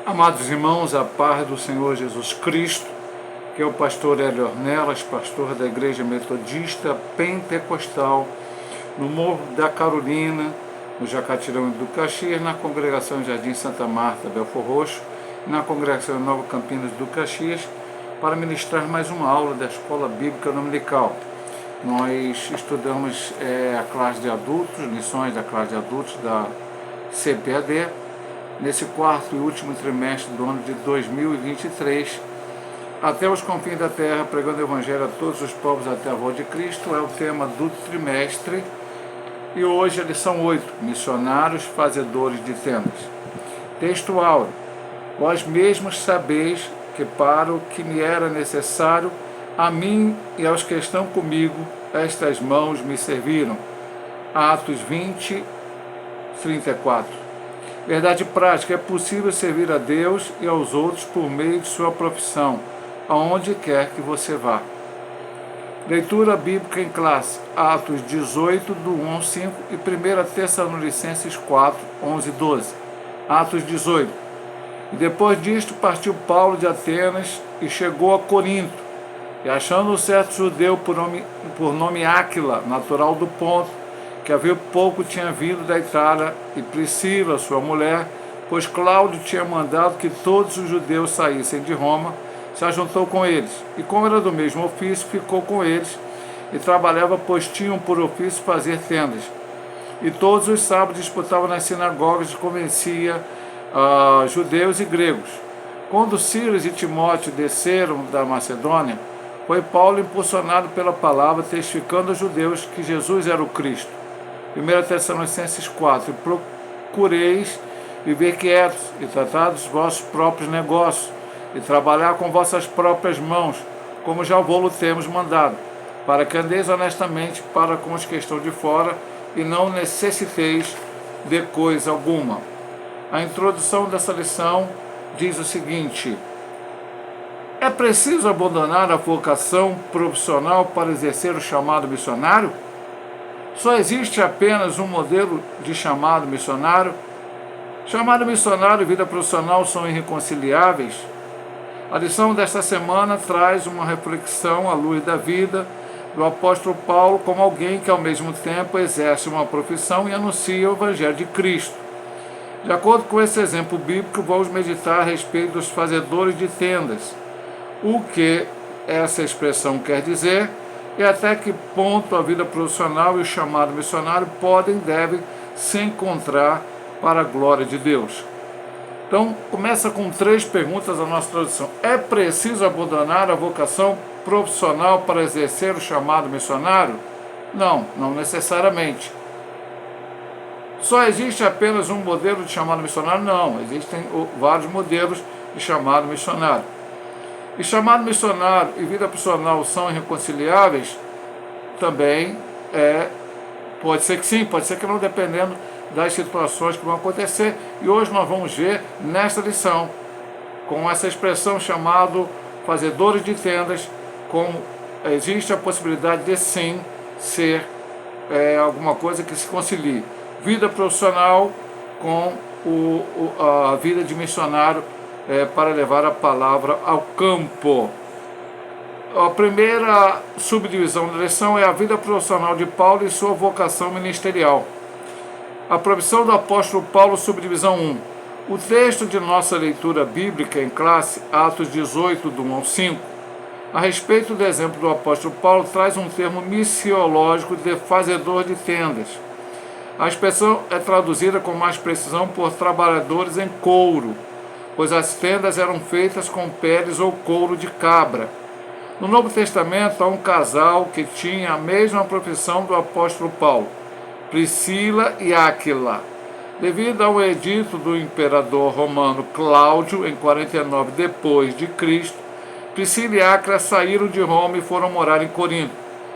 Amados irmãos, a paz do Senhor Jesus Cristo, que é o pastor Hélio Ornelas, pastor da Igreja Metodista Pentecostal, no Morro da Carolina, no Jacatirão do Caxias, na congregação Jardim Santa Marta, Belfor Roxo, e na congregação Nova Campinas do Caxias, para ministrar mais uma aula da Escola Bíblica Dominical. Nós estudamos a classe de adultos, lições da classe de adultos da CPAD, nesse quarto e último trimestre do ano de 2023, até os confins da terra, pregando o Evangelho a todos os povos até a volta de Cristo, é o tema do trimestre, e hoje a lição 8, missionários fazedores de tendas. Texto áureo: vós mesmos sabeis que para o que me era necessário, a mim e aos que estão comigo, estas mãos me serviram. Atos 20, 34. Verdade prática: é possível servir a Deus e aos outros por meio de sua profissão, aonde quer que você vá. Leitura bíblica em classe: Atos 18, do 1 ao 5 e 1 Tessalonicenses 4, 11 e 12. Atos 18. E depois disto partiu Paulo de Atenas e chegou a Corinto, e achando um certo judeu por nome Áquila, natural do Ponto, que havia pouco tinha vindo da Itália, e Priscila, sua mulher, pois Cláudio tinha mandado que todos os judeus saíssem de Roma, se ajuntou com eles, e como era do mesmo ofício, ficou com eles, e trabalhava, pois tinham por ofício fazer tendas. E todos os sábados disputavam nas sinagogas e convencia judeus e gregos. Quando Silas e Timóteo desceram da Macedônia, foi Paulo impulsionado pela palavra, testificando aos judeus que Jesus era o Cristo. 1 Tessalonicenses 4. Procureis viver quietos e tratar dos vossos próprios negócios e trabalhar com vossas próprias mãos, como já vou-lo temos mandado, para que andeis honestamente para com os que estão de fora e não necessiteis de coisa alguma. A introdução dessa lição diz o seguinte: é preciso abandonar a vocação profissional para exercer o chamado missionário? Só existe apenas um modelo de chamado missionário? Chamado missionário e vida profissional são irreconciliáveis? A lição desta semana traz uma reflexão à luz da vida do apóstolo Paulo como alguém que ao mesmo tempo exerce uma profissão e anuncia o Evangelho de Cristo. De acordo com esse exemplo bíblico, vamos meditar a respeito dos fazedores de tendas, o que essa expressão quer dizer e até que ponto a vida profissional e o chamado missionário podem e devem se encontrar para a glória de Deus. Então, começa com 3 perguntas a nossa tradução. É preciso abandonar a vocação profissional para exercer o chamado missionário? Não, não necessariamente. Só existe apenas um modelo de chamado missionário? Não, existem vários modelos de chamado missionário. E chamado missionário e vida profissional são irreconciliáveis? Também pode ser que sim, pode ser que não, dependendo das situações que vão acontecer. E hoje nós vamos ver nesta lição, com essa expressão chamada fazedores de tendas, como existe a possibilidade de sim ser alguma coisa que se concilie vida profissional com a vida de missionário, para levar a palavra ao campo. A primeira subdivisão da lição é a vida profissional de Paulo e sua vocação ministerial. A profissão do apóstolo Paulo, subdivisão 1. O texto de nossa leitura bíblica em classe, Atos 18, do 1 ao 5, a respeito do exemplo do apóstolo Paulo, traz um termo missiológico de fazedor de tendas. A expressão é traduzida com mais precisão por trabalhadores em couro, pois as tendas eram feitas com peles ou couro de cabra. No Novo Testamento há um casal que tinha a mesma profissão do apóstolo Paulo, Priscila e Áquila. Devido ao edito do imperador romano Cláudio, em 49 depois de Cristo, Priscila e Áquila saíram de Roma e foram morar em Corinto.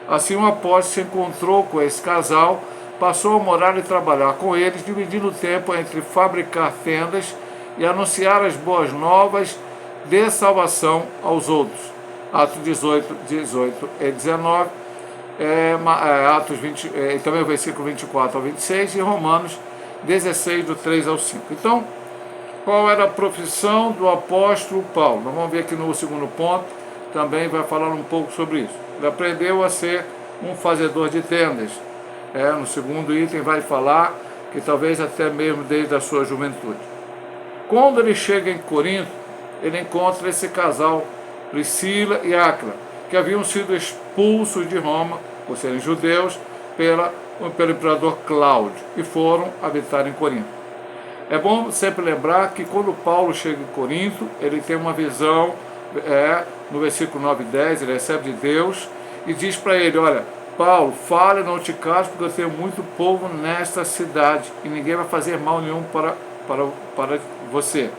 Assim o apóstolo se encontrou com esse casal, passou a morar e trabalhar com eles, dividindo o tempo entre fabricar tendas e anunciar as boas novas de salvação aos outros. Atos 18 e 19, Atos 20, também o versículo 24 ao 26, e Romanos 16, do 3 ao 5. Então, Qual era a profissão do apóstolo Paulo? Nós vamos ver aqui no segundo ponto, também vai falar um pouco sobre isso. Ele aprendeu a ser um fazedor de tendas. No segundo item vai falar que talvez até mesmo desde a sua juventude. Quando ele chega em Corinto, ele encontra esse casal, Priscila e Áquila, que haviam sido expulsos de Roma, por serem judeus, pelo imperador Cláudio, e foram habitar em Corinto. É bom sempre lembrar que quando Paulo chega em Corinto, ele tem uma visão, no versículo 9 e 10, ele recebe de Deus e diz para ele: olha, Paulo, fale, não te cales, porque eu tenho muito povo nesta cidade e ninguém vai fazer mal nenhum para você.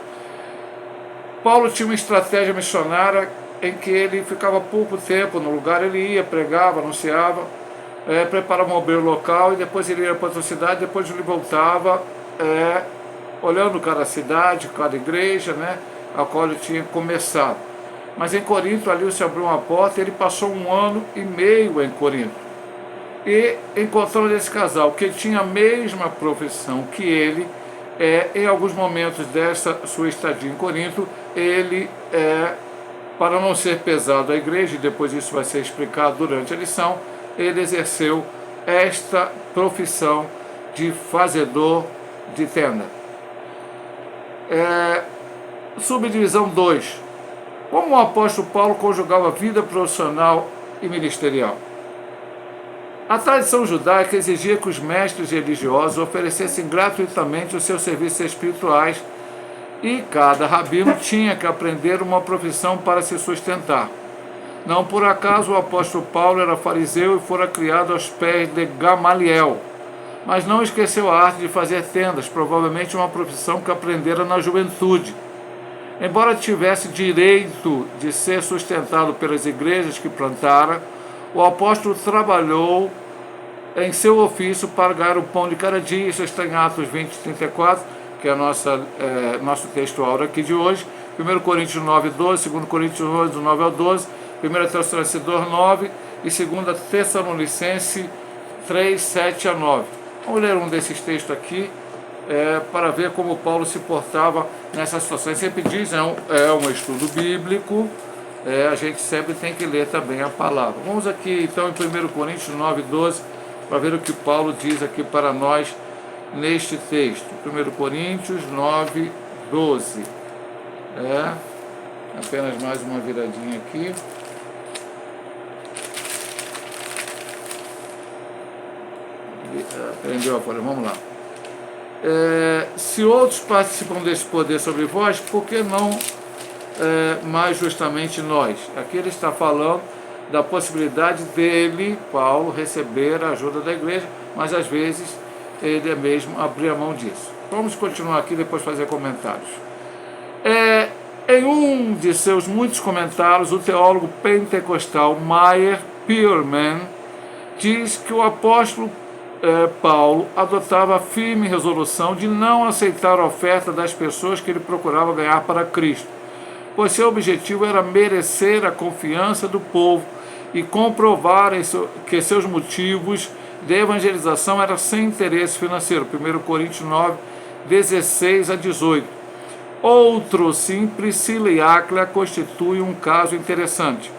Paulo tinha uma estratégia missionária em que ele ficava pouco tempo no lugar, ele ia, pregava, anunciava, preparava um obreiro local e depois ele ia para outra cidade, depois ele voltava, olhando cada cidade, cada igreja, a qual ele tinha começado. Mas em Corinto, ali se abriu uma porta, ele passou 1 ano e meio em Corinto. E encontrando esse casal, que tinha a mesma profissão que ele, em alguns momentos dessa sua estadia em Corinto, ele, para não ser pesado à igreja, e depois isso vai ser explicado durante a lição, ele exerceu esta profissão de fazedor de tenda. Subdivisão 2. Como o apóstolo Paulo conjugava vida profissional e ministerial? A tradição judaica exigia que os mestres religiosos oferecessem gratuitamente os seus serviços espirituais e cada rabino tinha que aprender uma profissão para se sustentar. Não por acaso o apóstolo Paulo era fariseu e fora criado aos pés de Gamaliel, mas não esqueceu a arte de fazer tendas, provavelmente uma profissão que aprendera na juventude. Embora tivesse direito de ser sustentado pelas igrejas que plantara, o apóstolo trabalhou em seu ofício para ganhar o pão de cada dia. Isso está em Atos 20, 34, que é nosso texto áureo aqui de hoje. 1 Coríntios 9, 12, 2 Coríntios 11, 9 ao 12, 1 Tessalonicenses 9 e 2 Tessalonicenses 3, 7 a 9. Vamos ler um desses textos aqui, para ver como Paulo se portava nessa situação. Ele sempre diz, é um estudo bíblico, a gente sempre tem que ler também a palavra. Vamos aqui então em 1 Coríntios 9, 12, para ver o que Paulo diz aqui para nós neste texto. 1 Coríntios 9, 12. Apenas mais uma viradinha aqui. Aprendeu a folha, vamos lá. Se outros participam desse poder sobre vós, por que não mais justamente nós? Aqui ele está falando da possibilidade dele, Paulo, receber a ajuda da igreja, mas às vezes ele mesmo abrir a mão disso. Vamos continuar aqui e depois fazer comentários. Em um de seus muitos comentários, o teólogo pentecostal Meyer Pearman diz que o apóstolo Paulo adotava a firme resolução de não aceitar a oferta das pessoas que ele procurava ganhar para Cristo, pois seu objetivo era merecer a confiança do povo e comprovar que seus motivos de evangelização eram sem interesse financeiro. 1 Coríntios 9, 16 a 18. Outro sim, Priscila e Áquila, constituem um caso interessante.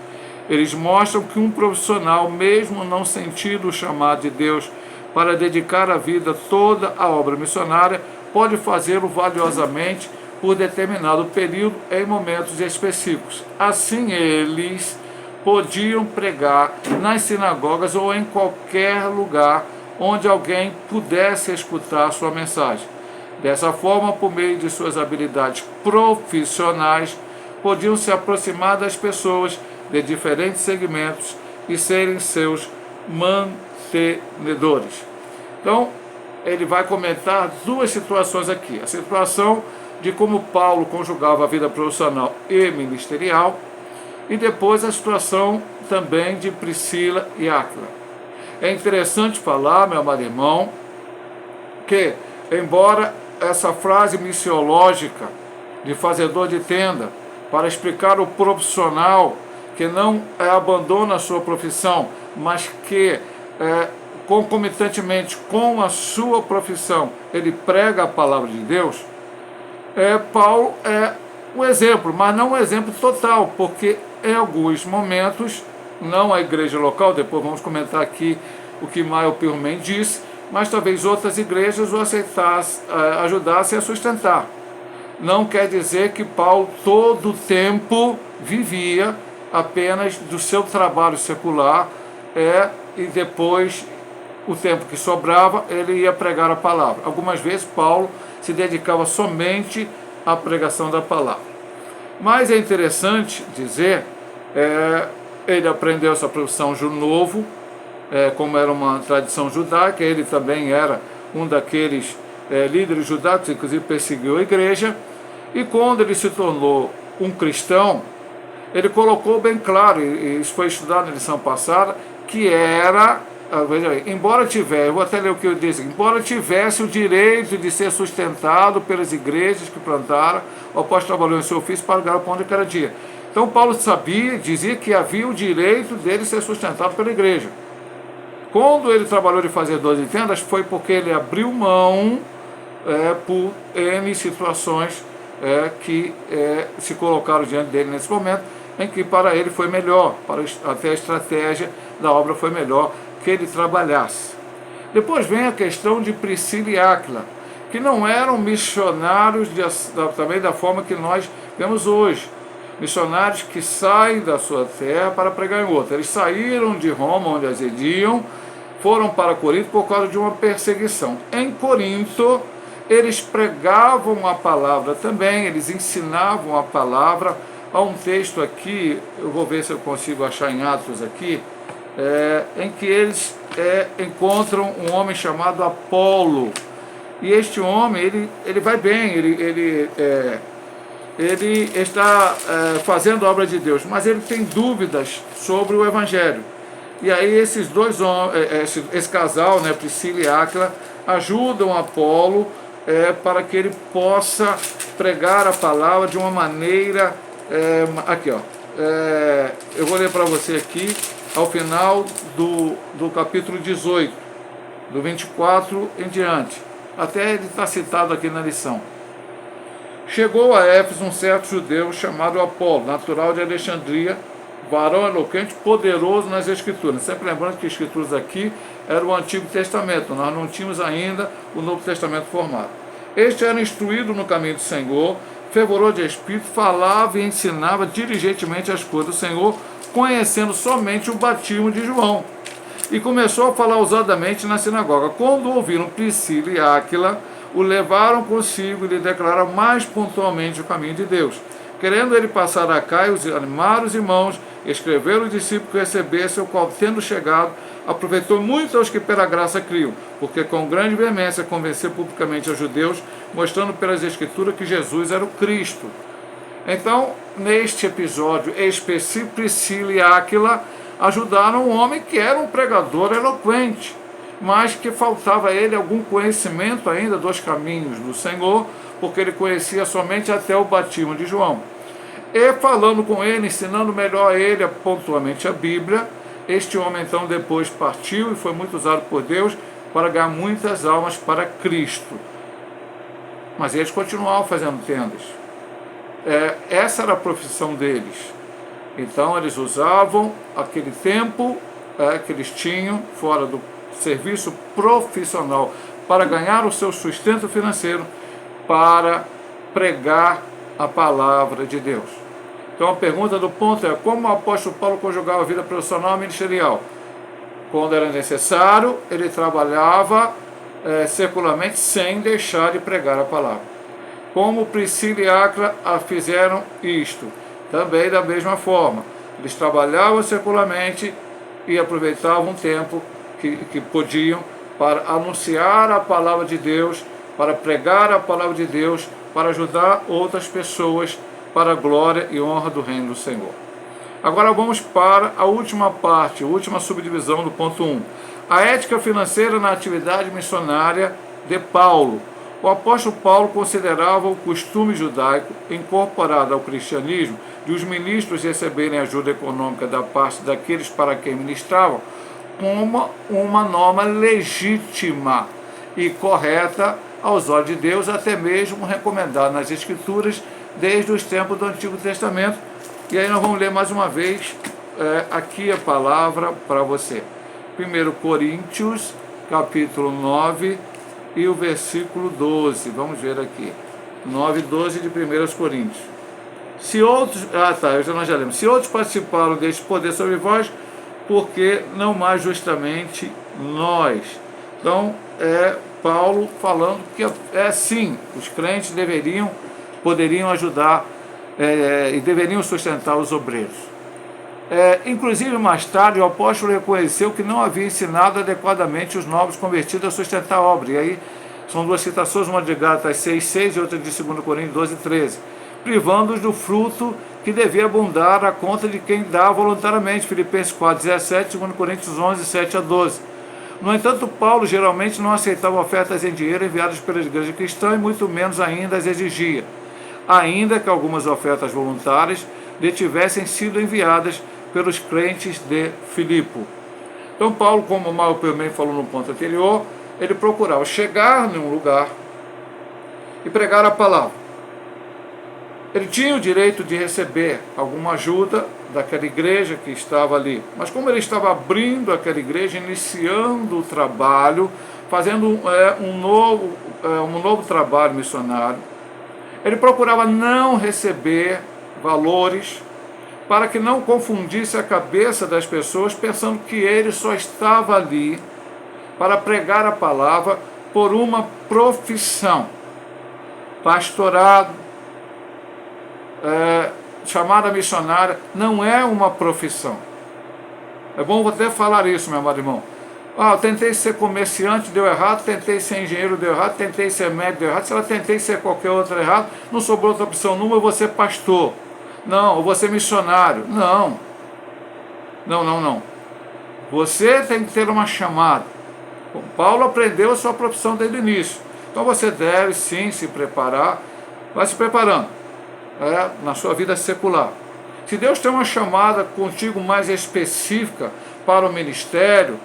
Eles mostram que um profissional, mesmo não sentindo o chamado de Deus para dedicar a vida toda à obra missionária, pode fazê-lo valiosamente por determinado período em momentos específicos. Assim, eles podiam pregar nas sinagogas ou em qualquer lugar onde alguém pudesse escutar sua mensagem. Dessa forma, por meio de suas habilidades profissionais, podiam se aproximar das pessoas de diferentes segmentos e serem seus mantenedores. Então, ele vai comentar duas situações aqui. A situação de como Paulo conjugava a vida profissional e ministerial, e depois a situação também de Priscila e Áquila. É interessante falar, meu amado irmão, que, embora essa frase missiológica de fazedor de tenda, para explicar o profissional que não abandona a sua profissão, mas que concomitantemente com a sua profissão ele prega a palavra de Deus, Paulo é um exemplo, mas não um exemplo total, porque em alguns momentos, não a igreja local, depois vamos comentar aqui o que Maio Pirmen disse, mas talvez outras igrejas o aceitassem, ajudassem a sustentar. Não quer dizer que Paulo todo o tempo vivia apenas do seu trabalho secular, e depois, o tempo que sobrava, ele ia pregar a palavra. Algumas vezes Paulo se dedicava somente à pregação da palavra. Mas é interessante dizer, ele aprendeu essa profissão de novo, como era uma tradição judaica, ele também era um daqueles líderes judaicos, inclusive perseguiu a igreja, e quando ele se tornou um cristão, ele colocou bem claro, e isso foi estudado na lição passada, que era, veja aí, embora tivesse, eu vou até ler o que eu disse, embora tivesse o direito de ser sustentado pelas igrejas que plantaram, o apóstolo trabalhou em seu ofício para ganhar o pão de cada dia. Então Paulo dizia que havia o direito dele ser sustentado pela igreja. Quando ele trabalhou de fazer 12 tendas, foi porque ele abriu mão por N situações que se colocaram diante dele nesse momento, em que para ele foi melhor, até a estratégia da obra foi melhor que ele trabalhasse. Depois vem a questão de Priscila e Áquila, que não eram missionários também da forma que nós vemos hoje. Missionários que saem da sua terra para pregar em outra. Eles saíram de Roma, onde residiam, foram para Corinto por causa de uma perseguição. Em Corinto, eles pregavam a palavra também, eles ensinavam a palavra. Há um texto aqui, eu vou ver se eu consigo achar em Atos aqui, em que eles encontram um homem chamado Apolo. E este homem, ele vai bem, ele está fazendo a obra de Deus, mas ele tem dúvidas sobre o Evangelho. E aí esses dois homens, esse casal, Priscila e Áquila, ajudam Apolo para que ele possa pregar a palavra de uma maneira... aqui, ó. Eu vou ler para você aqui, ao final do capítulo 18, do 24 em diante. Até ele está citado aqui na lição. Chegou a Éfeso um certo judeu chamado Apolo, natural de Alexandria, varão eloquente, poderoso nas Escrituras. Sempre lembrando que as Escrituras aqui era o Antigo Testamento, nós não tínhamos ainda o Novo Testamento formado. Este era instruído no caminho do Senhor, fervoroso de espírito, falava e ensinava diligentemente as coisas do Senhor, conhecendo somente o batismo de João. E começou a falar ousadamente na sinagoga. Quando ouviram Priscila e Áquila, o levaram consigo e lhe declararam mais pontualmente o caminho de Deus. Querendo ele passar a Caio, animar os irmãos, escrever os discípulos que recebessem, o qual, tendo chegado, aproveitou muito aos que pela graça criam, porque com grande veemência convenceu publicamente aos judeus, mostrando pelas Escrituras que Jesus era o Cristo. Então, neste episódio específico, Priscila e Áquila ajudaram um homem que era um pregador eloquente, mas que faltava a ele algum conhecimento ainda dos caminhos do Senhor, porque ele conhecia somente até o batismo de João. E falando com ele, ensinando melhor a ele pontualmente a Bíblia, este homem então depois partiu e foi muito usado por Deus para ganhar muitas almas para Cristo. Mas eles continuavam fazendo tendas. Essa era a profissão deles. Então eles usavam aquele tempo que eles tinham fora do serviço profissional para ganhar o seu sustento financeiro, para pregar a palavra de Deus. Então a pergunta do ponto é: como o apóstolo Paulo conjugava a vida profissional e ministerial? Quando era necessário, ele trabalhava secularmente sem deixar de pregar a palavra. Como Priscila e Áquila fizeram isto? Também da mesma forma. Eles trabalhavam secularmente e aproveitavam o tempo que podiam para anunciar a palavra de Deus, para pregar a palavra de Deus, para ajudar outras pessoas para a glória e honra do reino do Senhor. Agora vamos para a última parte, a última subdivisão do ponto 1. A ética financeira na atividade missionária de Paulo. O apóstolo Paulo considerava o costume judaico incorporado ao cristianismo de os ministros receberem ajuda econômica da parte daqueles para quem ministravam como uma norma legítima e correta aos olhos de Deus, até mesmo recomendado nas Escrituras desde os tempos do Antigo Testamento. E aí nós vamos ler mais uma vez aqui a palavra para você. 1 Coríntios, capítulo 9 e o versículo 12. Vamos ver aqui. 9 e 12 de 1 Coríntios. Se outros, nós já lemos. Se outros participaram deste poder sobre vós, porque não mais justamente nós. Então, Paulo falando que sim, os crentes poderiam ajudar e deveriam sustentar os obreiros. Inclusive, mais tarde, o apóstolo reconheceu que não havia ensinado adequadamente os novos convertidos a sustentar a obra. E aí, são duas citações, uma de Gálatas 6,6 e outra de 2 Coríntios 12,13. Privando-os do fruto que devia abundar à conta de quem dá voluntariamente. Filipenses 4,17, 2 Coríntios 11, 7 a 12. No entanto, Paulo geralmente não aceitava ofertas em dinheiro enviadas pela igreja cristã e muito menos ainda as exigia, ainda que algumas ofertas voluntárias lhe tivessem sido enviadas pelos crentes de Filipe. Então Paulo, como o Mauro também falou no ponto anterior, ele procurava chegar num lugar e pregar a palavra. Ele tinha o direito de receber alguma ajuda daquela igreja que estava ali, mas como ele estava abrindo aquela igreja, iniciando o trabalho, fazendo um novo trabalho missionário, ele procurava não receber valores para que não confundisse a cabeça das pessoas pensando que ele só estava ali para pregar a palavra por uma profissão. Pastorado, chamada missionária, não é uma profissão. É bom até falar isso, meu amado irmão. Eu tentei ser comerciante, deu errado, tentei ser engenheiro, deu errado, tentei ser médico, deu errado, se ela tentei ser qualquer outra errado, não sobrou outra opção nenhuma, eu vou ser pastor. Não, eu vou ser missionário. Não. Você tem que ter uma chamada. Bom, Paulo aprendeu a sua profissão desde o início. Então você deve sim se preparar, vai se preparando na sua vida secular. Se Deus tem uma chamada contigo mais específica para o ministério,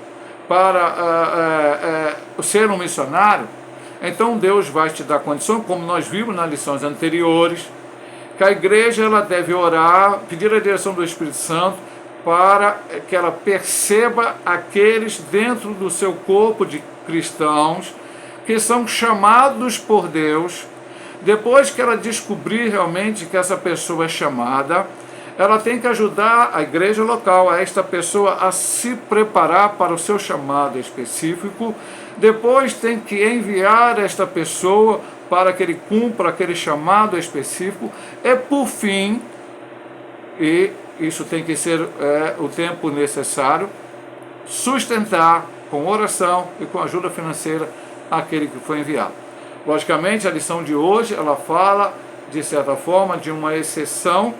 para ser um missionário, então Deus vai te dar condição, como nós vimos nas lições anteriores, que a igreja ela deve orar, pedir a direção do Espírito Santo para que ela perceba aqueles dentro do seu corpo de cristãos que são chamados por Deus. Depois que ela descobrir realmente que essa pessoa é chamada, ela tem que ajudar a igreja local, a esta pessoa a se preparar para o seu chamado específico. Depois tem que enviar esta pessoa para que ele cumpra aquele chamado específico. E por fim, e isso tem que ser o tempo necessário, sustentar com oração e com ajuda financeira aquele que foi enviado. Logicamente, a lição de hoje, ela fala, de certa forma, de uma exceção.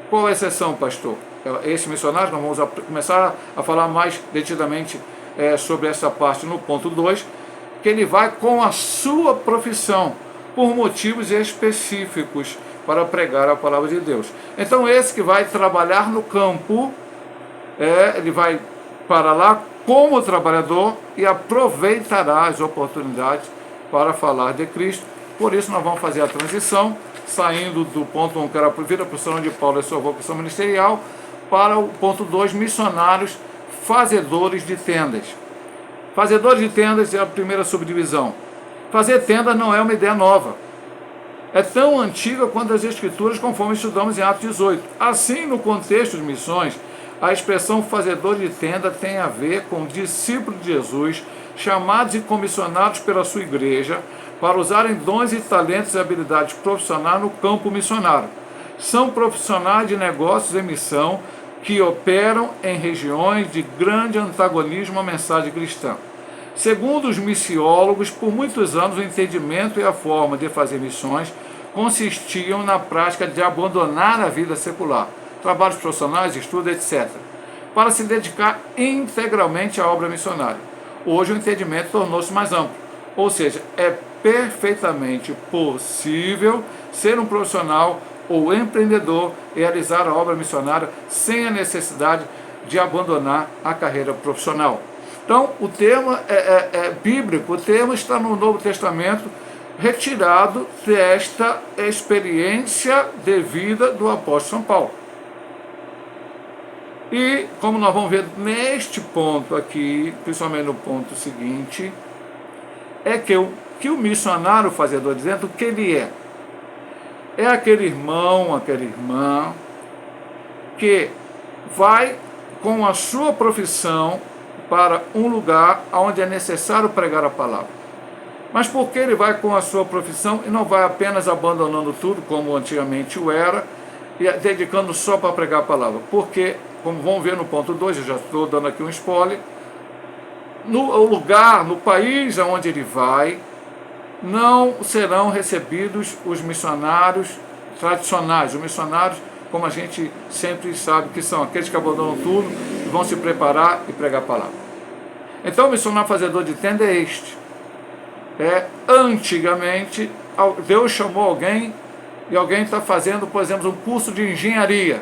Qual é a exceção, pastor? Esse missionário, nós vamos começar a falar mais detidamente sobre essa parte no ponto 2, que ele vai com a sua profissão, por motivos específicos, para pregar a palavra de Deus. Então, esse que vai trabalhar no campo, ele vai para lá como trabalhador e aproveitará as oportunidades para falar de Cristo. Por isso nós vamos fazer a transição, saindo do ponto 1, que era a vida profissional de Paulo e sua vocação ministerial, para o ponto 2, missionários fazedores de tendas. Fazedores de tendas é a primeira subdivisão. Fazer tenda não é uma ideia nova. É tão antiga quanto as Escrituras, conforme estudamos em Atos 18. Assim, no contexto de missões, a expressão fazedor de tenda tem a ver com discípulos de Jesus, chamados e comissionados pela sua igreja para usarem dons e talentos e habilidades profissionais no campo missionário. São profissionais de negócios em missão que operam em regiões de grande antagonismo à mensagem cristã. Segundo os missiólogos, por muitos anos o entendimento e a forma de fazer missões consistiam na prática de abandonar a vida secular, trabalhos profissionais, estudo, etc., para se dedicar integralmente à obra missionária. Hoje o entendimento tornou-se mais amplo, ou seja, é perfeitamente possível ser um profissional ou empreendedor e realizar a obra missionária sem a necessidade de abandonar a carreira profissional. Então, o tema é bíblico, o tema está no Novo Testamento, retirado desta experiência de vida do apóstolo São Paulo. E, como nós vamos ver neste ponto aqui, principalmente no ponto seguinte, é que o missionário fazedor de dentro, o que ele é? É aquele irmão, aquela irmã, que vai com a sua profissão para um lugar onde é necessário pregar a palavra. Mas por que ele vai com a sua profissão e não vai apenas abandonando tudo, como antigamente o era, e dedicando só para pregar a palavra? Porque, como vamos ver no ponto 2, eu já estou dando aqui um spoiler, no lugar, no país aonde ele vai, não serão recebidos os missionários tradicionais, os missionários como a gente sempre sabe que são aqueles que abandonam tudo e vão se preparar e pregar a palavra. Então o missionário fazedor de tenda é este. Antigamente, Deus chamou alguém e alguém está fazendo, por exemplo, um curso de engenharia.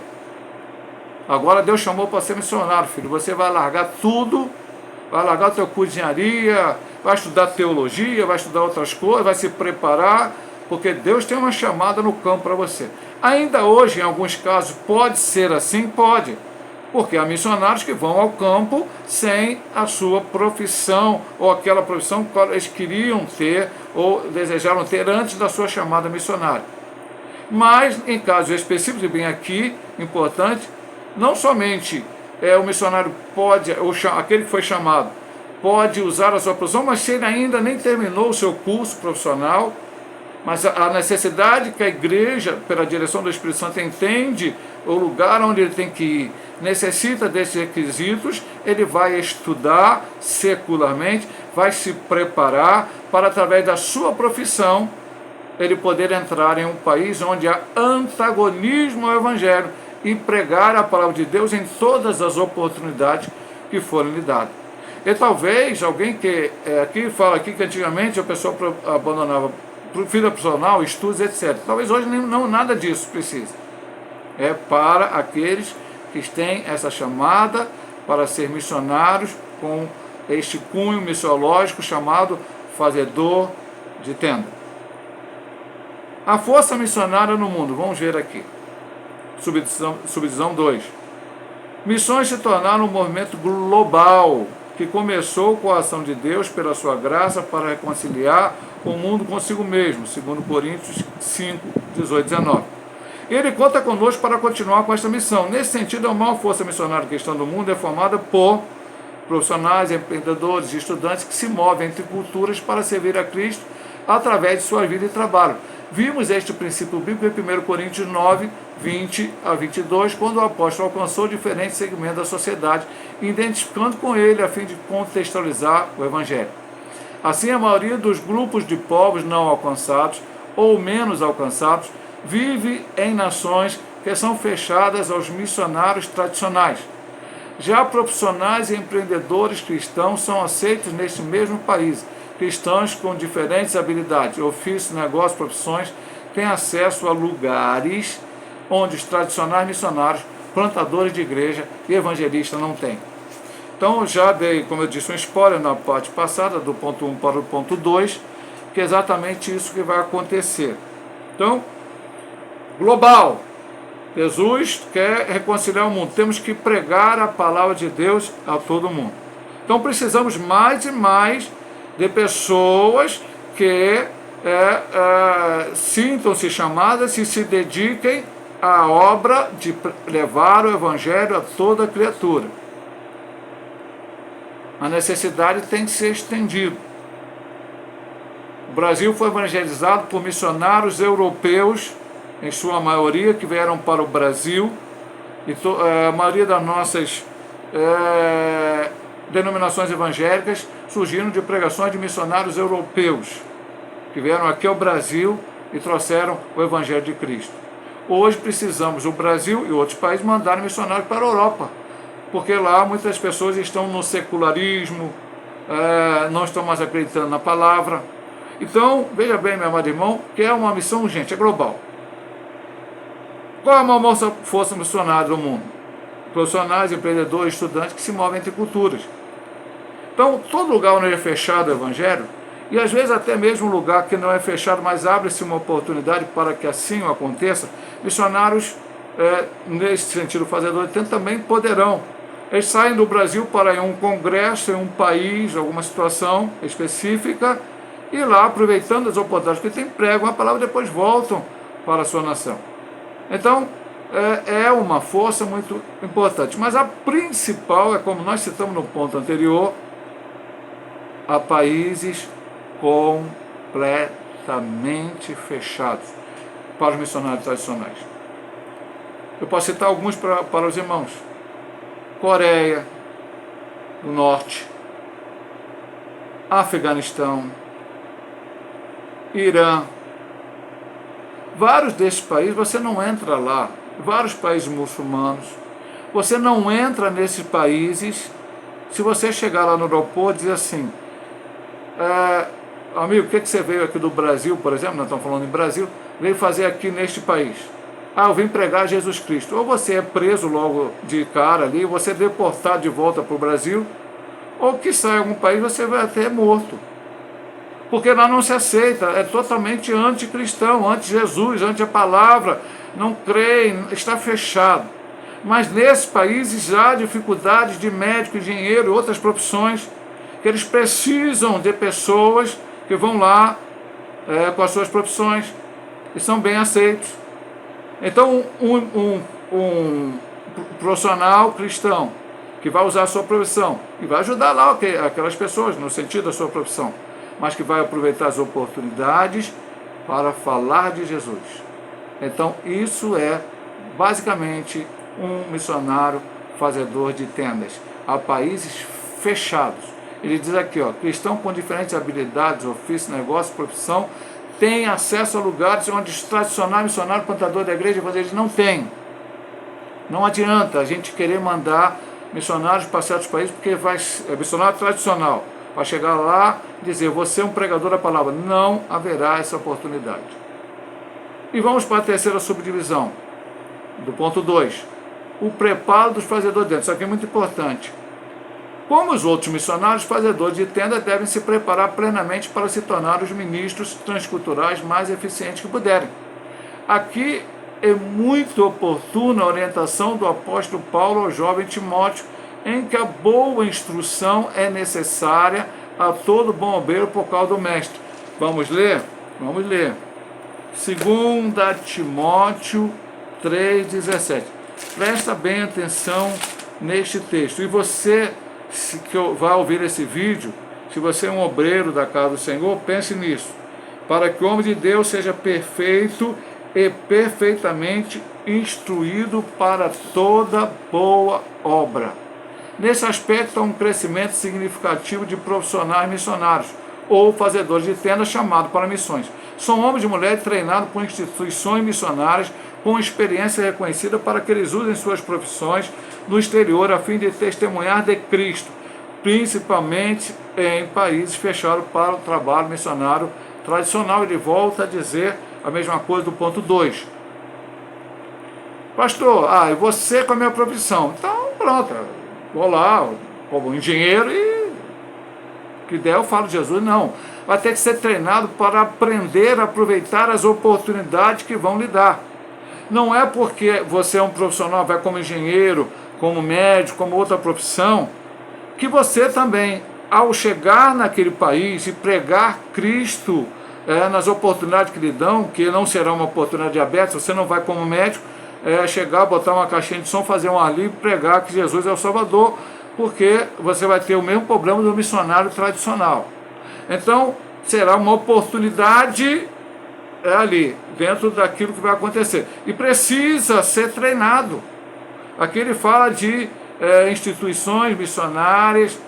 Agora Deus chamou para ser missionário, filho. Você vai largar tudo, vai largar o teu curso de engenharia, vai estudar teologia, vai estudar outras coisas, vai se preparar, porque Deus tem uma chamada no campo para você. Ainda hoje, em alguns casos, pode ser assim? Pode. Porque há missionários que vão ao campo sem a sua profissão, ou aquela profissão que eles queriam ter, ou desejaram ter antes da sua chamada missionária. Mas, em casos específicos, e bem aqui, importante, não somente o missionário pode, aquele que foi chamado, pode usar a sua profissão, mas se ele ainda nem terminou o seu curso profissional, mas a necessidade que a igreja, pela direção do Espírito Santo, entende o lugar onde ele tem que ir, necessita desses requisitos, ele vai estudar secularmente, vai se preparar para, através da sua profissão, ele poder entrar em um país onde há antagonismo ao Evangelho e pregar a palavra de Deus em todas as oportunidades que forem lhe dadas. E talvez alguém que aqui fala aqui que antigamente a pessoa abandonava vida profissional, estudos, etc. Talvez hoje não nada disso precisa. É para aqueles que têm essa chamada para ser missionários com este cunho missiológico chamado fazedor de tenda. A força missionária no mundo, vamos ver aqui. Subdivisão 2. Missões se tornaram um movimento global que começou com a ação de Deus pela sua graça para reconciliar o mundo consigo mesmo, segundo Coríntios 5, 18, 19. Ele conta conosco para continuar com esta missão. Nesse sentido, a maior força missionária cristã do mundo é formada por profissionais, empreendedores e estudantes que se movem entre culturas para servir a Cristo através de sua vida e trabalho. Vimos este princípio bíblico em 1 Coríntios 9, 20 a 22, quando o apóstolo alcançou diferentes segmentos da sociedade, identificando com ele a fim de contextualizar o Evangelho. Assim, a maioria dos grupos de povos não alcançados ou menos alcançados vive em nações que são fechadas aos missionários tradicionais. Já profissionais e empreendedores cristãos são aceitos neste mesmo país. Cristãos com diferentes habilidades, ofícios, negócios, profissões, têm acesso a lugares onde os tradicionais missionários, plantadores de igreja e evangelistas não têm. Então, já dei, como eu disse, um spoiler na parte passada, do ponto 1 para o ponto 2, que é exatamente isso que vai acontecer. Então, global. Jesus quer reconciliar o mundo. Temos que pregar a palavra de Deus a todo mundo. Então, precisamos mais e mais de pessoas que sintam-se chamadas e se dediquem à obra de levar o Evangelho a toda criatura. A necessidade tem que ser estendida. O Brasil foi evangelizado por missionários europeus, em sua maioria, que vieram para o Brasil, e a maioria das nossas denominações evangélicas surgiram de pregações de missionários europeus, que vieram aqui ao Brasil e trouxeram o Evangelho de Cristo. Hoje precisamos, o Brasil e outros países, mandarem missionários para a Europa, porque lá muitas pessoas estão no secularismo, não estão mais acreditando na palavra. Então, veja bem, meu amado irmão, que é uma missão urgente, é global. Qual é a maior força missionária do mundo? Profissionais, empreendedores, estudantes que se movem entre culturas. Então, todo lugar onde é fechado o Evangelho, e às vezes até mesmo um lugar que não é fechado, mas abre-se uma oportunidade para que assim aconteça, missionários, nesse sentido fazedor de tenda, também poderão. Eles saem do Brasil para ir a um congresso, em um país, alguma situação específica, e lá, aproveitando as oportunidades que tem, pregam a palavra e depois voltam para a sua nação. Então, é uma força muito importante. Mas a principal é, como nós citamos no ponto anterior, a países completamente fechados para os missionários tradicionais. Eu posso citar alguns para os irmãos. Coreia do Norte, Afeganistão, Irã. Vários desses países você não entra lá. Vários países muçulmanos. Você não entra nesses países se você chegar lá no aeroporto e dizer assim, amigo, o que você veio aqui do Brasil, por exemplo, nós estamos falando em Brasil, veio fazer aqui neste país? Eu vim pregar Jesus Cristo. Ou você é preso logo de cara ali, ou você é deportado de volta para o Brasil, ou que sai em algum país você vai até morto. Porque lá não se aceita, é totalmente anticristão, anti-Jesus, anti a palavra, não creem, está fechado. Mas nesses países há dificuldades de médico, engenheiro e outras profissões, que eles precisam de pessoas que vão lá com as suas profissões e são bem aceitos. Então, um profissional cristão que vai usar a sua profissão e vai ajudar lá aquelas pessoas no sentido da sua profissão, mas que vai aproveitar as oportunidades para falar de Jesus. Então, isso é basicamente um missionário fazedor de tendas a países fechados. Ele diz aqui, cristão com diferentes habilidades, ofício, negócio, profissão, tem acesso a lugares onde os tradicionais missionários, plantador da igreja, eles não têm. Não adianta a gente querer mandar missionários para certos países, porque é missionário tradicional, para chegar lá e dizer, você é um pregador da palavra. Não haverá essa oportunidade. E vamos para a terceira subdivisão, do ponto 2. O preparo dos fazedores de tenda. Isso aqui é muito importante. Como os outros missionários, fazedores de tenda devem se preparar plenamente para se tornar os ministros transculturais mais eficientes que puderem. Aqui é muito oportuna a orientação do apóstolo Paulo ao jovem Timóteo, em que a boa instrução é necessária a todo bom obreiro por causa do mestre. Vamos ler? Vamos ler. 2 Timóteo 3,17. Presta bem atenção neste texto. E você que vai ouvir esse vídeo, se você é um obreiro da casa do Senhor, pense nisso. Para que o homem de Deus seja perfeito e perfeitamente instruído para toda boa obra. Nesse aspecto há um crescimento significativo de profissionais missionários ou fazedores de tenda chamados para missões. São homens e mulheres treinados por instituições missionárias com experiência reconhecida para que eles usem suas profissões no exterior a fim de testemunhar de Cristo, principalmente em países fechados para o trabalho missionário tradicional. Ele volta a dizer a mesma coisa do ponto 2. Pastor, e você com a minha profissão? Então, pronto, vou lá como engenheiro e que der eu falo de Jesus. Não, vai ter que ser treinado para aprender a aproveitar as oportunidades que vão lhe dar. Não é porque você é um profissional, vai como engenheiro, como médico, como outra profissão, que você também, ao chegar naquele país e pregar Cristo nas oportunidades que lhe dão, que não será uma oportunidade aberta, você não vai como médico, chegar, botar uma caixinha de som, fazer um ar livre, pregar que Jesus é o Salvador, porque você vai ter o mesmo problema do missionário tradicional. Então, será uma oportunidade ali, dentro daquilo que vai acontecer. E precisa ser treinado. Aqui ele fala de instituições missionárias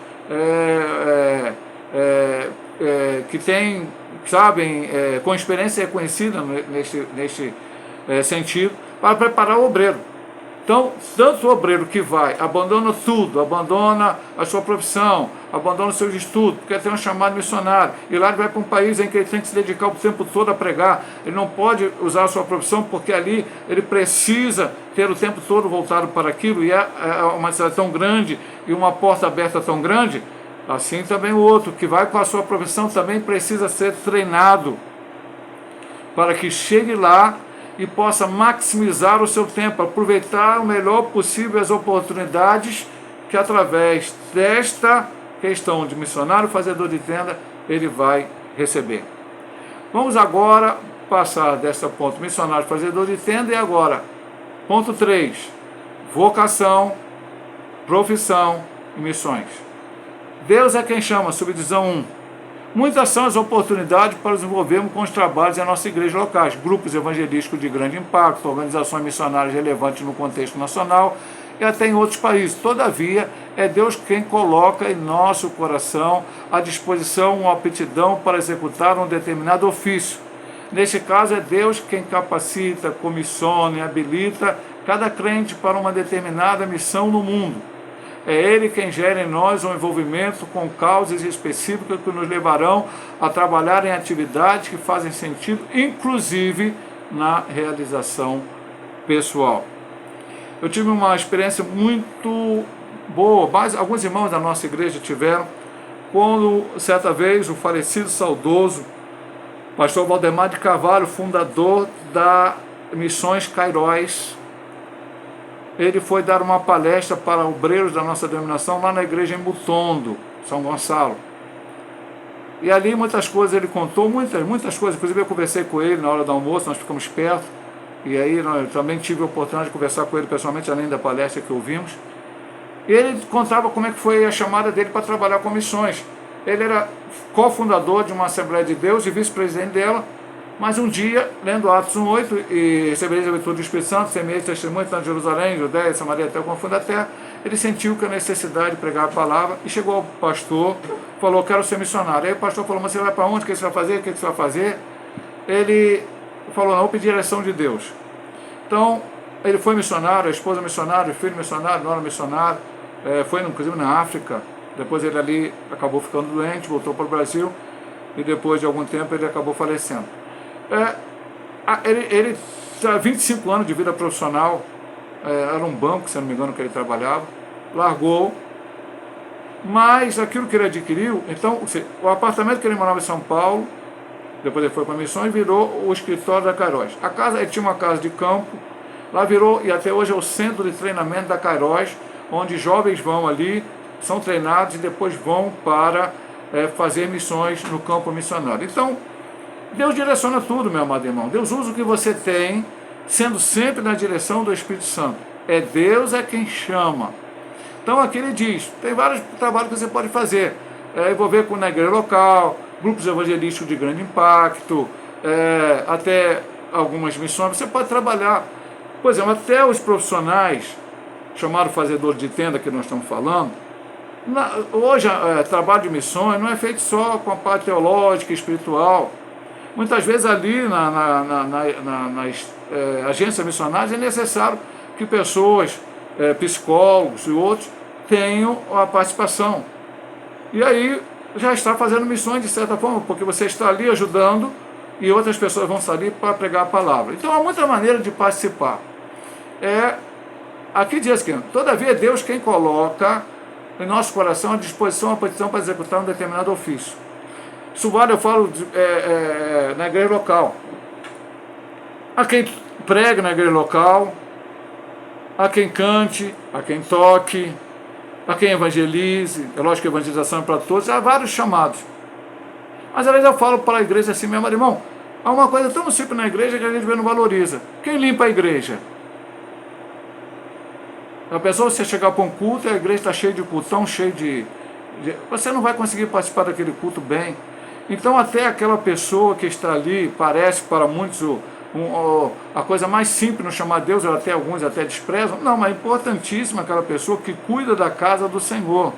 que têm, sabem, com experiência reconhecida neste sentido, para preparar o obreiro. Então, tanto o obreiro que vai, abandona tudo, abandona a sua profissão, abandona os seus estudos, porque tem um chamado missionário, e lá ele vai para um país em que ele tem que se dedicar o tempo todo a pregar, ele não pode usar a sua profissão, porque ali ele precisa ter o tempo todo voltado para aquilo, e é uma cidade tão grande, e uma porta aberta tão grande, Assim também o outro, que vai com a sua profissão, também precisa ser treinado para que chegue lá e possa maximizar o seu tempo, aproveitar o melhor possível as oportunidades que através desta questão de missionário fazedor de tenda ele vai receber. Vamos agora passar dessa ponto missionário fazedor de tenda e agora ponto 3, vocação, profissão e missões. Deus é quem chama, subdivisão 1. Muitas são as oportunidades para nos envolvermos com os trabalhos em nossa igreja locais, grupos evangelísticos de grande impacto, organizações missionárias relevantes no contexto nacional e até em outros países. Todavia, é Deus quem coloca em nosso coração à disposição uma aptidão para executar um determinado ofício. Neste caso, é Deus quem capacita, comissiona e habilita cada crente para uma determinada missão no mundo. É Ele quem gera em nós um envolvimento com causas específicas que nos levarão a trabalhar em atividades que fazem sentido, inclusive na realização pessoal. Eu tive uma experiência muito boa, mas alguns irmãos da nossa igreja tiveram, quando certa vez o falecido saudoso pastor Valdemar de Carvalho, fundador da Missões Cairóis, ele foi dar uma palestra para obreiros da nossa denominação lá na igreja em Mutondo, São Gonçalo. E ali muitas coisas ele contou, muitas coisas, inclusive eu conversei com ele na hora do almoço, nós ficamos perto, e aí eu também tive a oportunidade de conversar com ele pessoalmente, além da palestra que ouvimos. E ele contava como é que foi a chamada dele para trabalhar com missões. Ele era cofundador de uma Assembleia de Deus e vice-presidente dela, mas um dia, lendo Atos 1:8, e recebereis a virtude do Espírito Santo, semeeis testemunho, tanto em Jerusalém, Judéia, Samaria, até o confim da terra, ele sentiu que a necessidade de pregar a palavra, e chegou ao pastor, falou, quero ser missionário. Aí o pastor falou, mas você vai para onde? O que você vai fazer? O que você vai fazer? Ele falou, não, vou pedir a direção de Deus. Então, ele foi missionário, a esposa missionária, o filho missionário, nora missionário, foi inclusive na África. Depois ele ali acabou ficando doente, voltou para o Brasil, e depois de algum tempo ele acabou falecendo. Ele tinha 25 anos de vida profissional, era um banco, se não me engano, que ele trabalhava, largou, mas aquilo que ele adquiriu, então, o apartamento que ele morava em São Paulo, depois ele foi para Missões, virou o escritório da Cairóis. Ele tinha uma casa de campo, lá virou, e até hoje é o centro de treinamento da Cairóis, onde jovens vão ali, são treinados e depois vão para fazer missões no campo missionário. Então, Deus direciona tudo, meu amado irmão. Deus usa o que você tem, sendo sempre na direção do Espírito Santo. Deus é quem chama. Então aqui ele diz, tem vários trabalhos que você pode fazer. Envolver com na igreja local, grupos evangelísticos de grande impacto, até algumas missões. Você pode trabalhar, por exemplo, até os profissionais, chamado fazedor de tenda que nós estamos falando. Hoje, trabalho de missões não é feito só com a parte teológica e espiritual. Muitas vezes ali nas agências missionárias é necessário que pessoas, psicólogos e outros, tenham a participação. E aí já está fazendo missões de certa forma, porque você está ali ajudando e outras pessoas vão estar ali para pregar a palavra. Então há muita maneira de participar. Aqui diz que, todavia, é Deus quem coloca em nosso coração a disposição, a petição para executar um determinado ofício. Isso vale, eu falo, na igreja local. Há quem pregue na igreja local, há quem cante, há quem toque, há quem evangelize. É lógico que a evangelização é para todos, há vários chamados. Mas às vezes eu falo para a igreja assim, meu irmão, há uma coisa tão simples na igreja que a gente não valoriza. Quem limpa a igreja? A pessoa, você chegar para um culto e a igreja está cheia de culto, tão cheio de... Você não vai conseguir participar daquele culto bem. Então até aquela pessoa que está ali, parece para muitos a coisa mais simples no chamar Deus, ou até alguns até desprezam. Não, mas é importantíssima aquela pessoa que cuida da casa do Senhor.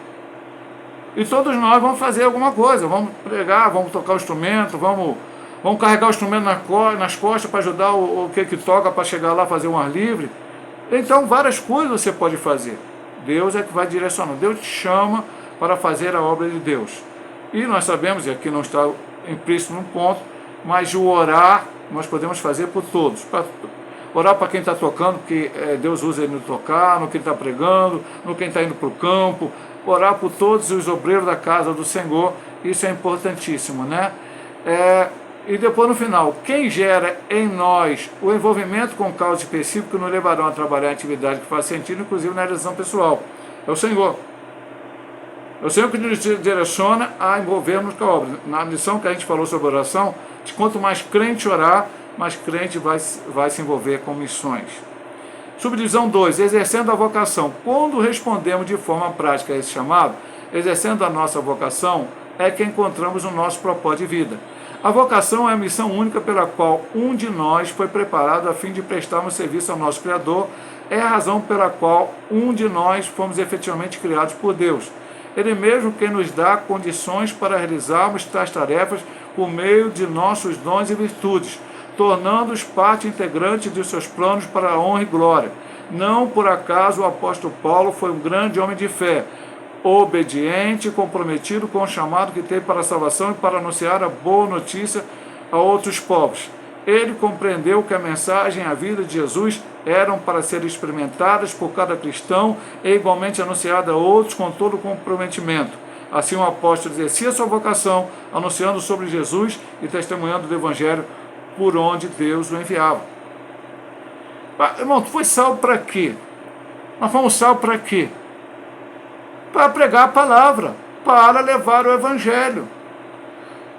E todos nós vamos fazer alguma coisa, vamos pregar, vamos tocar o instrumento, vamos carregar o instrumento nas costas para ajudar o que toca para chegar lá fazer um ar livre. Então várias coisas você pode fazer. Deus é que vai direcionar. Deus te chama para fazer a obra de Deus. E nós sabemos, e aqui não está implícito num ponto, mas o orar nós podemos fazer por todos. Orar para quem está tocando, porque Deus usa ele no tocar, no que ele está pregando, no quem está indo para o campo. Orar por todos os obreiros da casa do Senhor, isso é importantíssimo, né? E depois no final, quem gera em nós o envolvimento com causas específicas que nos levarão a trabalhar em atividade que faz sentido, inclusive na realização pessoal. É o Senhor. É o Senhor que nos direciona a envolvermos com a obra. Na lição que a gente falou sobre oração, quanto mais crente orar, mais crente vai se envolver com missões. Subdivisão 2, exercendo a vocação. Quando respondemos de forma prática a esse chamado, exercendo a nossa vocação, é que encontramos o nosso propósito de vida. A vocação é a missão única pela qual um de nós foi preparado a fim de prestarmos serviço ao nosso Criador, é a razão pela qual um de nós fomos efetivamente criados por Deus. Ele mesmo quem nos dá condições para realizarmos tais tarefas por meio de nossos dons e virtudes, tornando-os parte integrante de seus planos para a honra e glória. Não por acaso o apóstolo Paulo foi um grande homem de fé, obediente e comprometido com o chamado que teve para a salvação e para anunciar a boa notícia a outros povos. Ele compreendeu que a mensagem e a vida de Jesus eram para ser experimentadas por cada cristão e igualmente anunciada a outros com todo o comprometimento. Assim o apóstolo exercia sua vocação, anunciando sobre Jesus e testemunhando do Evangelho por onde Deus o enviava. Irmão, tu foi salvo para quê? Nós fomos salvos para quê? Para pregar a palavra, para levar o Evangelho.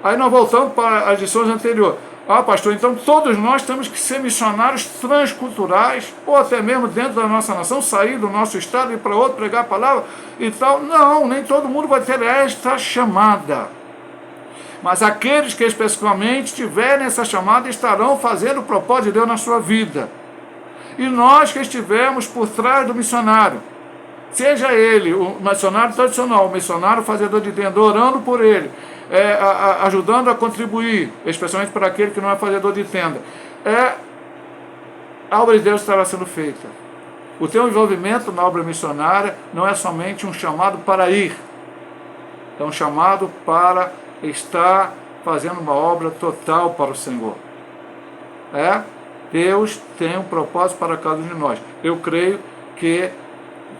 Aí nós voltamos para as lições anteriores. Pastor, então todos nós temos que ser missionários transculturais, ou até mesmo dentro da nossa nação, sair do nosso estado e ir para outro, pregar a palavra e tal. Não, nem todo mundo vai ter esta chamada. Mas aqueles que especificamente tiverem essa chamada estarão fazendo o propósito de Deus na sua vida. E nós que estivermos por trás do missionário, seja ele o missionário tradicional, o missionário fazedor de tenda, orando por ele, ajudando a contribuir, especialmente para aquele que não é fazedor de tenda, a obra de Deus estará sendo feita. O teu envolvimento na obra missionária não é somente um chamado para ir, é um chamado para estar fazendo uma obra total para o Senhor. Deus tem um propósito para cada um de nós. Eu creio que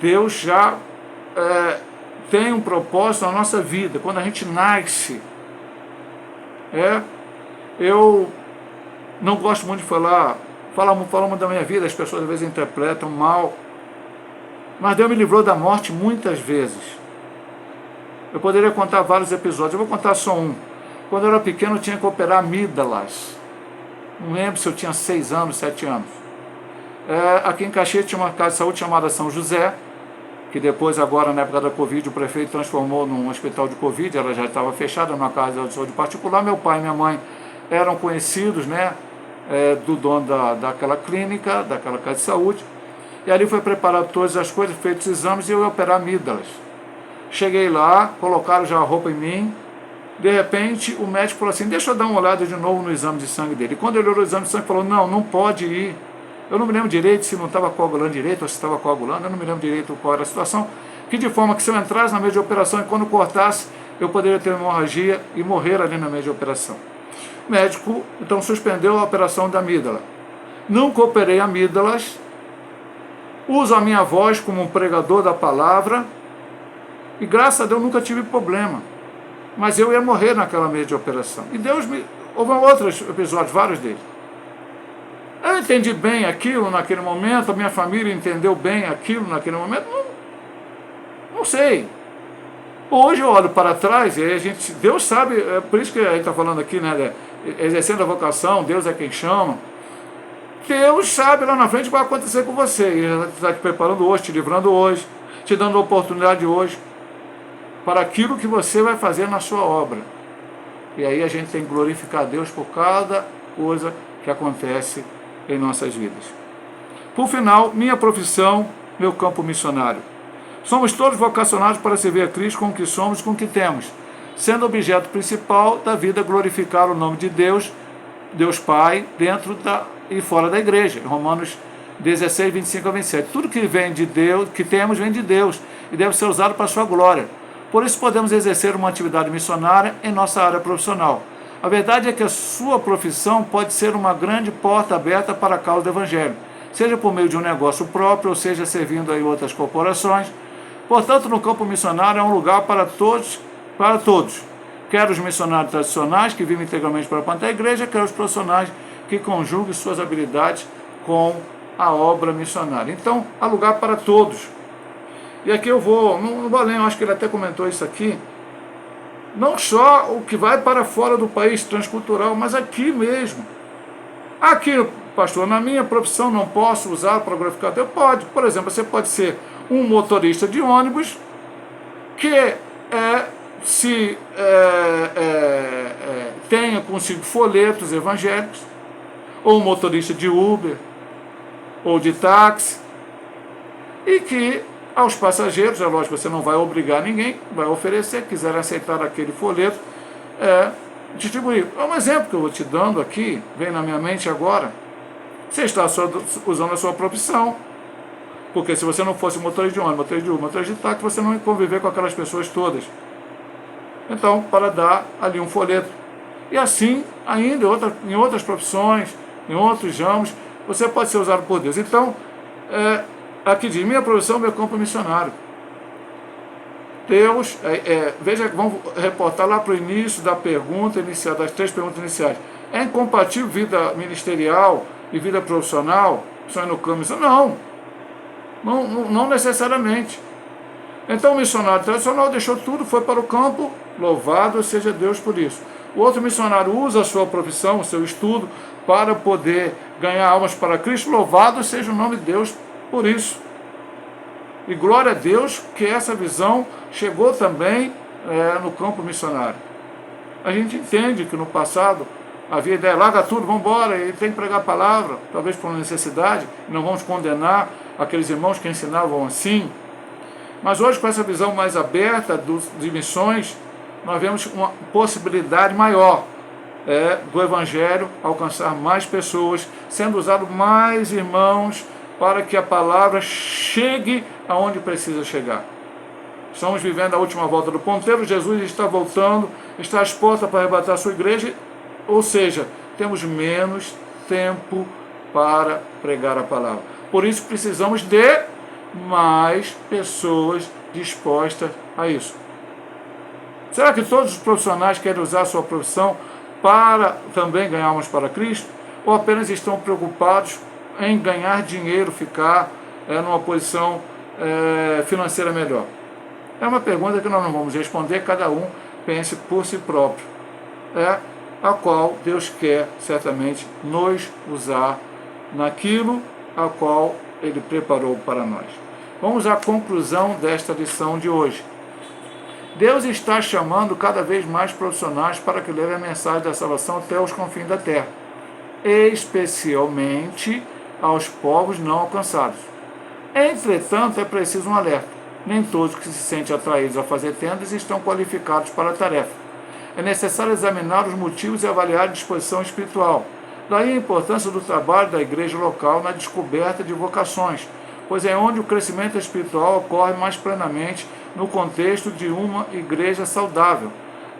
Deus já tem um propósito na nossa vida, quando a gente nasce. Eu não gosto muito de falamos da minha vida, as pessoas às vezes interpretam mal, mas Deus me livrou da morte muitas vezes. Eu poderia contar vários episódios, eu vou contar só um. Quando eu era pequeno eu tinha que operar amígdalas, não lembro se eu tinha 6 anos, 7 anos. Aqui em Caxias tinha uma casa de saúde chamada São José, que depois, agora na época da Covid, o prefeito transformou num hospital de Covid, ela já estava fechada, numa casa de saúde particular. Meu pai e minha mãe eram conhecidos, né, do dono daquela clínica, daquela casa de saúde, e ali foi preparado todas as coisas, feitos os exames, e eu ia operar amígdalas. Cheguei lá, colocaram já a roupa em mim, de repente o médico falou assim, deixa eu dar uma olhada de novo no exame de sangue dele. E quando ele olhou o exame de sangue, falou, não pode ir. Eu não me lembro direito se não estava coagulando direito ou se estava coagulando, eu não me lembro direito qual era a situação, que de forma que se eu entrasse na mesa de operação e quando cortasse, eu poderia ter uma hemorragia e morrer ali na mesa de operação. O médico, então, suspendeu a operação da amígdala. Nunca operei amígdalas, uso a minha voz como um pregador da palavra e, graças a Deus, nunca tive problema. Mas eu ia morrer naquela mesa de operação. E Deus houve outros episódios, vários deles. Eu entendi bem aquilo naquele momento, a minha família entendeu bem aquilo naquele momento, não sei. Hoje eu olho para trás e Deus sabe, é por isso que a gente está falando aqui, né, exercendo a vocação, Deus é quem chama. Deus sabe lá na frente o que vai acontecer com você. Ele está te preparando hoje, te livrando hoje, te dando a oportunidade hoje para aquilo que você vai fazer na sua obra. E aí a gente tem que glorificar a Deus por cada coisa que acontece em nossas vidas. Por final, minha profissão, meu campo missionário. Somos todos vocacionados para servir a Cristo com o que somos e com o que temos, sendo o objeto principal da vida glorificar o nome de Deus, Deus Pai, dentro e fora da igreja. Romanos 16, 25 a 27. Tudo que vem de Deus, que temos, vem de Deus e deve ser usado para a sua glória. Por isso podemos exercer uma atividade missionária em nossa área profissional. A verdade é que a sua profissão pode ser uma grande porta aberta para a causa do Evangelho. seja por meio de um negócio próprio, ou seja, servindo aí outras corporações. Portanto, no campo missionário é um lugar para todos, quer os missionários tradicionais, que vivem integralmente para a planta da igreja, quer os profissionais que conjuguem suas habilidades com a obra missionária. Então, há lugar para todos. E aqui eu vou, não vou além, eu acho que ele até comentou isso aqui, não só o que vai para fora do país transcultural, mas aqui mesmo. Aqui, pastor, na minha profissão não posso usar para glorificar Deus? Pode. Por exemplo, você pode ser um motorista de ônibus que tenha consigo folhetos evangélicos, ou um motorista de Uber, ou de táxi, e que aos passageiros, é lógico, você não vai obrigar ninguém, vai oferecer, quiser aceitar aquele folheto, distribuir. É um exemplo que eu vou te dando aqui, vem na minha mente agora. Você está usando a sua profissão, porque se você não fosse motorista de ônibus, motorista de Uber, motorista de táxi, você não ia conviver com aquelas pessoas todas. Então, para dar ali um folheto. E assim, ainda em outras profissões, em outros ramos, você pode ser usado por Deus. Então, aqui diz, minha profissão, meu campo missionário. Deus, veja, vamos reportar lá para o início da pergunta inicial, das 3 perguntas iniciais. É incompatível vida ministerial e vida profissional? Só no campo missionário? Não necessariamente. Então o missionário tradicional deixou tudo, foi para o campo, louvado seja Deus por isso. O outro missionário usa a sua profissão, o seu estudo, para poder ganhar almas para Cristo, louvado seja o nome de Deus por isso. E glória a Deus que essa visão chegou também no campo missionário. A gente entende que no passado havia ideia, larga tudo, vamos embora, e tem que pregar a palavra, talvez por necessidade, não vamos condenar aqueles irmãos que ensinavam assim. Mas hoje, com essa visão mais aberta de missões, nós vemos uma possibilidade maior do Evangelho alcançar mais pessoas, sendo usado mais irmãos para que a palavra chegue aonde precisa chegar. Estamos vivendo a última volta do ponteiro, Jesus está voltando, está às portas para arrebatar a sua igreja, ou seja, temos menos tempo para pregar a palavra. Por isso precisamos de mais pessoas dispostas a isso. Será que todos os profissionais querem usar a sua profissão para também ganhar almas para Cristo? Ou apenas estão preocupados em ganhar dinheiro, ficar numa posição financeira melhor? É uma pergunta que nós não vamos responder, cada um pense por si próprio. A qual Deus quer certamente nos usar naquilo a qual Ele preparou para nós. Vamos à conclusão desta lição de hoje. Deus está chamando cada vez mais profissionais para que levem a mensagem da salvação até os confins da terra, especialmente aos povos não alcançados. Entretanto, é preciso um alerta. Nem todos que se sentem atraídos a fazer tendas estão qualificados para a tarefa. É necessário examinar os motivos e avaliar a disposição espiritual. Daí a importância do trabalho da igreja local na descoberta de vocações, pois é onde o crescimento espiritual ocorre mais plenamente no contexto de uma igreja saudável,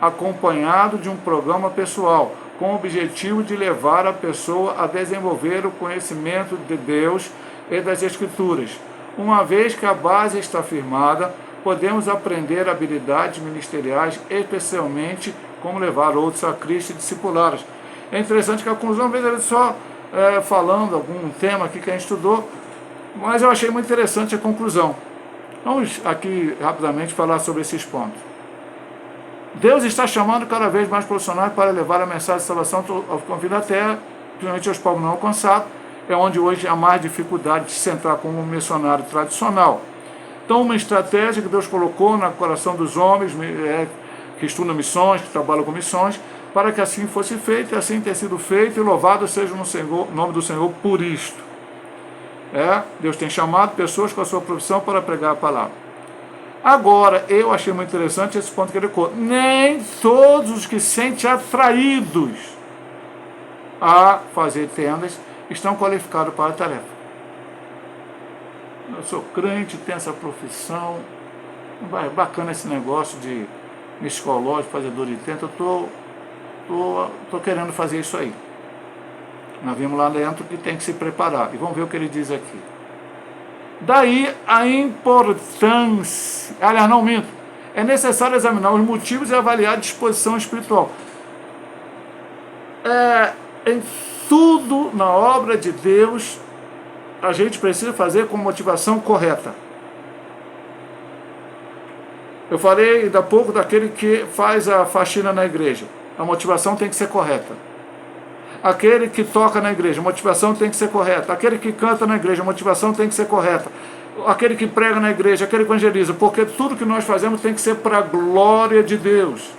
acompanhado de um programa pessoal, com o objetivo de levar a pessoa a desenvolver o conhecimento de Deus e das Escrituras. Uma vez que a base está firmada, podemos aprender habilidades ministeriais, especialmente como levar outros a Cristo e discipulá-los. É interessante que a conclusão, veja ele só falando algum tema aqui que a gente estudou, mas eu achei muito interessante a conclusão. Vamos aqui rapidamente falar sobre esses pontos. Deus está chamando cada vez mais profissionais para levar a mensagem de salvação ao confins da terra, principalmente aos povos não alcançados, é onde hoje há mais dificuldade de se entrar como um missionário tradicional. Então, uma estratégia que Deus colocou no coração dos homens que estudam missões, que trabalham com missões, para que assim fosse feito, e assim ter sido feito, e louvado seja o nome do Senhor por isto. Deus tem chamado pessoas com a sua profissão para pregar a palavra. Agora, eu achei muito interessante esse ponto que ele colocou. Nem todos os que se sentem atraídos a fazer tendas estão qualificados para a tarefa. Eu sou crente, tenho essa profissão, bacana esse negócio de psicológico, fazedor de tenda, eu estou querendo fazer isso aí. Nós vimos lá dentro que tem que se preparar. E vamos ver o que ele diz aqui. Daí a importância... Aliás, não minto. É necessário examinar os motivos e avaliar a disposição espiritual. Em tudo na obra de Deus, a gente precisa fazer com motivação correta. Eu falei ainda há pouco daquele que faz a faxina na igreja. A motivação tem que ser correta. Aquele que toca na igreja, a motivação tem que ser correta. Aquele que canta na igreja, a motivação tem que ser correta. Aquele que prega na igreja, aquele que evangeliza, porque tudo que nós fazemos tem que ser para a glória de Deus.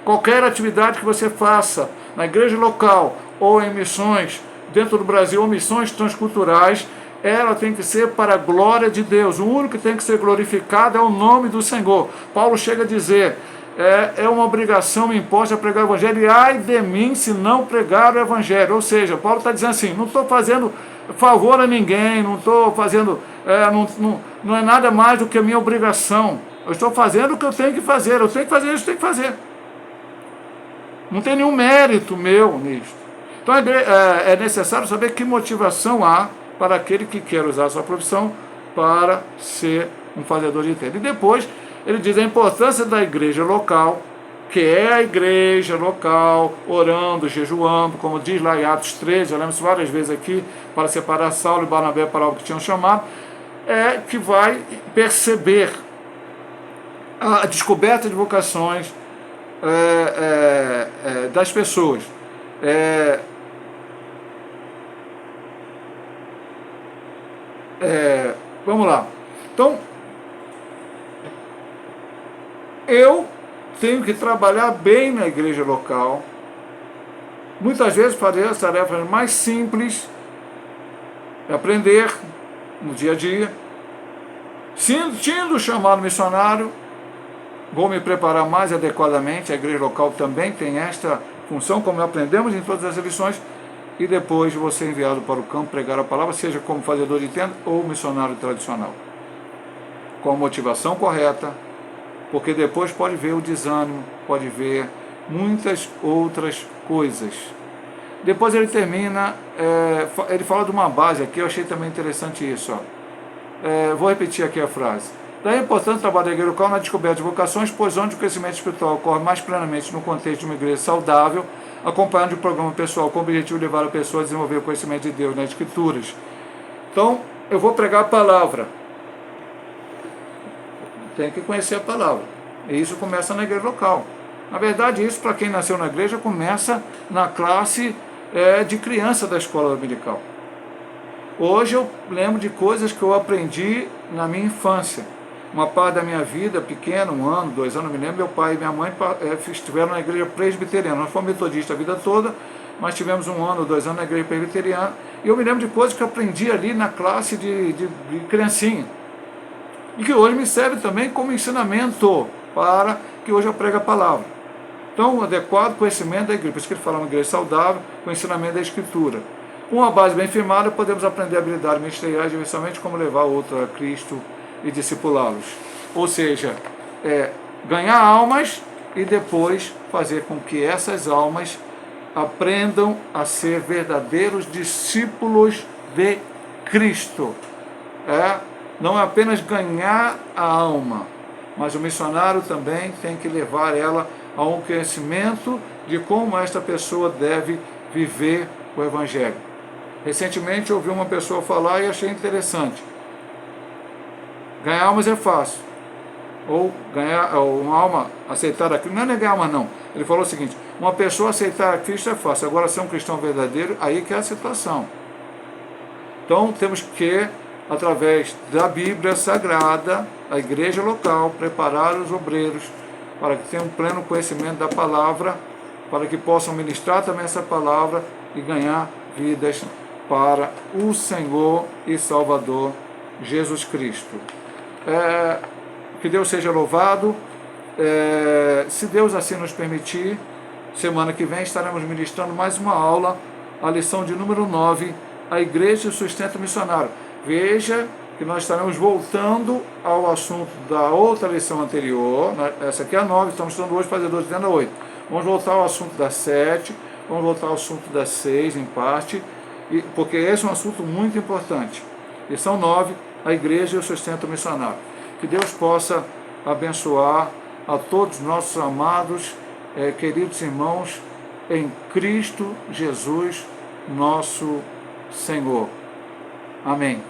Qualquer atividade que você faça na igreja local ou em missões dentro do Brasil ou missões transculturais, ela tem que ser para a glória de Deus. O único que tem que ser glorificado é o nome do Senhor. Paulo chega a dizer, é uma obrigação imposta a pregar o Evangelho, e ai de mim se não pregar o Evangelho. Ou seja, Paulo está dizendo assim, não estou fazendo favor a ninguém, não estou fazendo, não é nada mais do que a minha obrigação. Eu estou fazendo o que eu tenho que fazer, eu tenho que fazer isso, eu tenho que fazer. Não tem nenhum mérito meu nisso. Então é necessário saber que motivação há para aquele que quer usar a sua profissão para ser um fazedor de tenda. E depois ele diz a importância da igreja local, que é a igreja local, orando, jejuando, como diz lá em Atos 13, já lemos várias vezes aqui, para separar Saulo e Barnabé para algo que tinham chamado, que vai perceber a descoberta de vocações das pessoas. Vamos lá. Então, eu tenho que trabalhar bem na igreja local. Muitas vezes fazer as tarefas mais simples, aprender no dia a dia. Sentindo o chamado missionário, vou me preparar mais adequadamente. A igreja local também tem esta função, como aprendemos em todas as lições. E depois vou ser enviado para o campo pregar a palavra, seja como fazedor de tenda ou missionário tradicional. Com a motivação correta, porque depois pode ver o desânimo, pode ver muitas outras coisas. Depois ele termina, ele fala de uma base aqui, eu achei também interessante isso. Vou repetir aqui a frase. Daí é importante trabalhar da igreja local na descoberta de vocações, pois onde o crescimento espiritual ocorre mais plenamente no contexto de uma igreja saudável, acompanhando um programa pessoal com o objetivo de levar a pessoa a desenvolver o conhecimento de Deus nas Escrituras. Então, eu vou pregar a palavra. Tem que conhecer a palavra. E isso começa na igreja local. Na verdade, isso para quem nasceu na igreja começa na classe de criança da escola dominical. Hoje eu lembro de coisas que eu aprendi na minha infância. Uma parte da minha vida, pequena, 1 ano, 2 anos, me lembro, meu pai e minha mãe estiveram na igreja presbiteriana. Nós fomos metodistas a vida toda, mas tivemos 1 ano, 2 anos na igreja presbiteriana. E eu me lembro de coisas que eu aprendi ali na classe de criancinha. E que hoje me serve também como ensinamento para que hoje eu pregue a palavra. Então, um adequado conhecimento da igreja. Por isso que ele fala uma igreja saudável, com ensinamento da Escritura. Com uma base bem firmada, podemos aprender habilidades ministeriais, diversamente como levar outro a Cristo e discipulá-los. Ou seja, ganhar almas e depois fazer com que essas almas aprendam a ser verdadeiros discípulos de Cristo. Não é apenas ganhar a alma, mas o missionário também tem que levar ela a um conhecimento de como esta pessoa deve viver o Evangelho. Recentemente eu ouvi uma pessoa falar e achei interessante. Ganhar almas é fácil. Ou ganhar uma alma, aceitar a Cristo, não é ganhar alma não. Ele falou o seguinte, uma pessoa aceitar a Cristo é fácil, agora ser um cristão verdadeiro, aí que é a situação. Então temos que, através da Bíblia Sagrada, a igreja local, preparar os obreiros para que tenham um pleno conhecimento da palavra, para que possam ministrar também essa palavra e ganhar vidas para o Senhor e Salvador Jesus Cristo. Que Deus seja louvado. Se Deus assim nos permitir, semana que vem estaremos ministrando mais uma aula, a lição de número 9, a Igreja e o Sustento Missionário. Veja que nós estaremos voltando ao assunto da outra lição anterior, essa aqui é a 9, estamos estudando hoje fazedor de tenda 8. Vamos voltar ao assunto da 7, Vamos voltar ao assunto das 6, em parte, porque esse é um assunto muito importante. E são 9, a igreja e o sustento missionário. Que Deus possa abençoar a todos nossos amados, queridos irmãos, em Cristo Jesus, nosso Senhor. Amém.